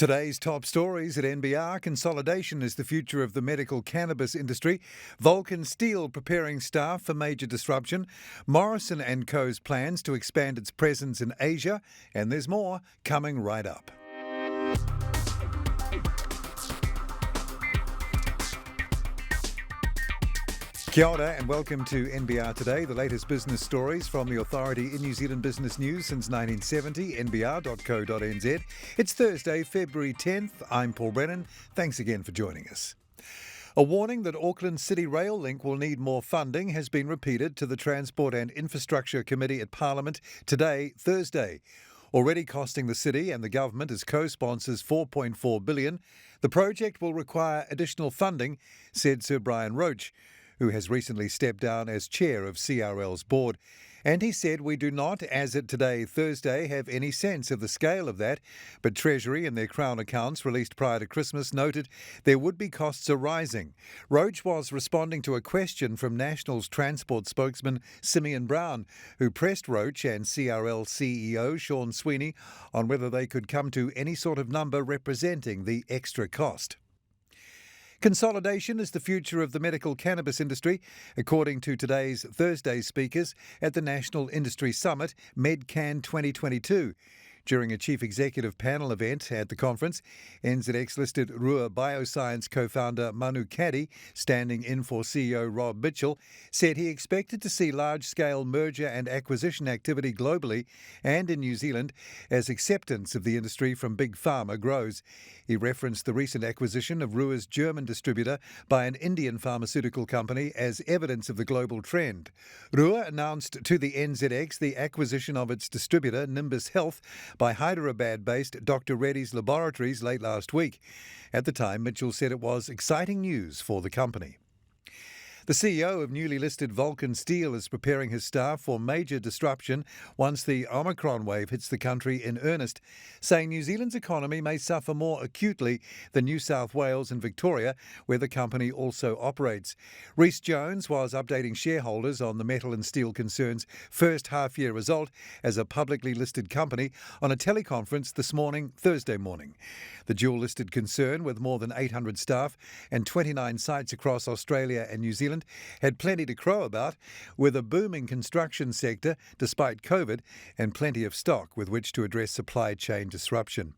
Today's top stories at NBR. Consolidation is the future of the medical cannabis industry. Vulcan Steel preparing staff for major disruption. Morrison & Co.'s plans to expand its presence in Asia. And there's more coming right up. Kia ora and welcome to NBR Today, the latest business stories from the authority in New Zealand business news since 1970, nbr.co.nz. It's Thursday, February 10th. I'm Paul Brennan. Thanks again for joining us. A warning that Auckland City Rail Link will need more funding has been repeated to the Transport and Infrastructure Committee at Parliament today, Thursday. Already costing the city and the government as co-sponsors $4.4 billion, the project will require additional funding, said Sir Brian Roach, who has recently stepped down as chair of CRL's board. And he said, "We do not, as at today, Thursday, have any sense of the scale of that, but Treasury in their Crown accounts released prior to Christmas noted there would be costs arising." Roach was responding to a question from National's transport spokesman Simeon Brown, who pressed Roach and CRL CEO Sean Sweeney on whether they could come to any sort of number representing the extra cost. Consolidation is the future of the medical cannabis industry, according to today's Thursday speakers at the National Industry Summit, MedCan 2022. During a chief executive panel event at the conference, NZX-listed Rua Bioscience co-founder Manu Caddy, standing in for CEO Rob Mitchell, said he expected to see large-scale merger and acquisition activity globally and in New Zealand as acceptance of the industry from Big Pharma grows. He referenced the recent acquisition of Rua's German distributor by an Indian pharmaceutical company as evidence of the global trend. Rua announced to the NZX the acquisition of its distributor, Nimbus Health, by Hyderabad-based Dr. Reddy's Laboratories late last week. At the time, Mitchell said it was exciting news for the company. The CEO of newly listed Vulcan Steel is preparing his staff for major disruption once the Omicron wave hits the country in earnest, saying New Zealand's economy may suffer more acutely than New South Wales and Victoria, where the company also operates. Rhys Jones was updating shareholders on the metal and steel concern's first half-year result as a publicly listed company on a teleconference this morning, Thursday morning. The dual-listed concern, with more than 800 staff and 29 sites across Australia and New Zealand, had plenty to crow about, with a booming construction sector despite COVID and plenty of stock with which to address supply chain disruption.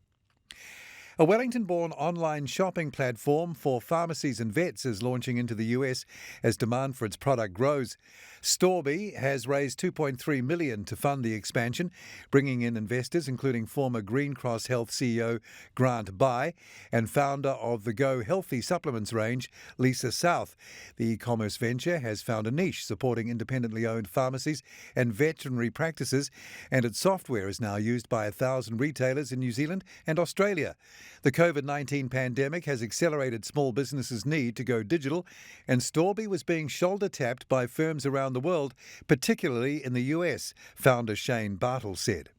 A Wellington-born online shopping platform for pharmacies and vets is launching into the US as demand for its product grows. Storby has raised $2.3 million to fund the expansion, bringing in investors including former Green Cross Health CEO Grant Bai and founder of the Go Healthy supplements range, Lisa South. The e-commerce venture has found a niche supporting independently owned pharmacies and veterinary practices, and its software is now used by 1,000 retailers in New Zealand and Australia. The COVID-19 pandemic has accelerated small businesses' need to go digital, and Storby was being shoulder-tapped by firms around the world, particularly in the US, founder Shane Bartle said.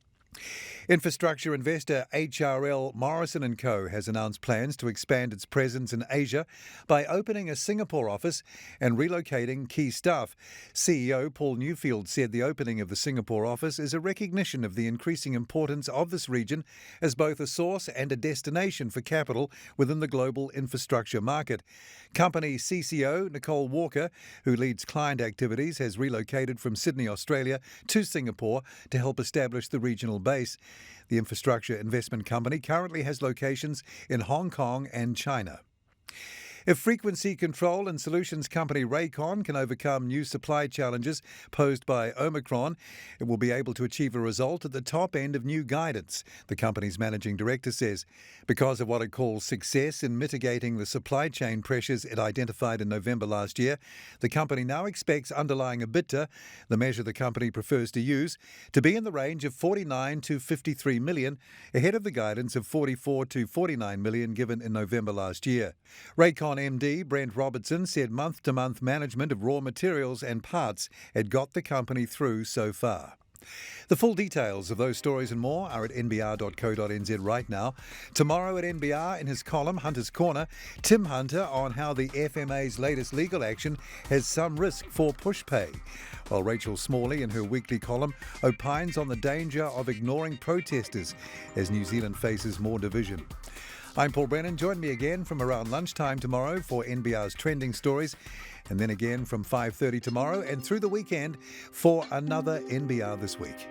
Infrastructure investor HRL Morrison & Co. has announced plans to expand its presence in Asia by opening a Singapore office and relocating key staff. CEO Paul Newfield said the opening of the Singapore office is a recognition of the increasing importance of this region as both a source and a destination for capital within the global infrastructure market. Company CCO Nicole Walker, who leads client activities, has relocated from Sydney, Australia to Singapore to help establish the regional base. The infrastructure investment company currently has locations in Hong Kong and China. If frequency control and solutions company Raycon can overcome new supply challenges posed by Omicron, it will be able to achieve a result at the top end of new guidance, the company's managing director says. Because of what it calls success in mitigating the supply chain pressures it identified in November last year, the company now expects underlying EBITDA, the measure the company prefers to use, to be in the range of 49 to 53 million, ahead of the guidance of 44 to 49 million given in November last year. Raycon MD Brent Robertson said month-to-month management of raw materials and parts had got the company through so far. The full details of those stories and more are at nbr.co.nz right now. Tomorrow at NBR, in his column Hunter's Corner, Tim Hunter on how the FMA's latest legal action has some risk for push pay, while Rachel Smalley in her weekly column opines on the danger of ignoring protesters as New Zealand faces more division. I'm Paul Brennan. Join me again from around lunchtime tomorrow for NBR's trending stories, and then again from 5:30 tomorrow and through the weekend for another NBR This Week.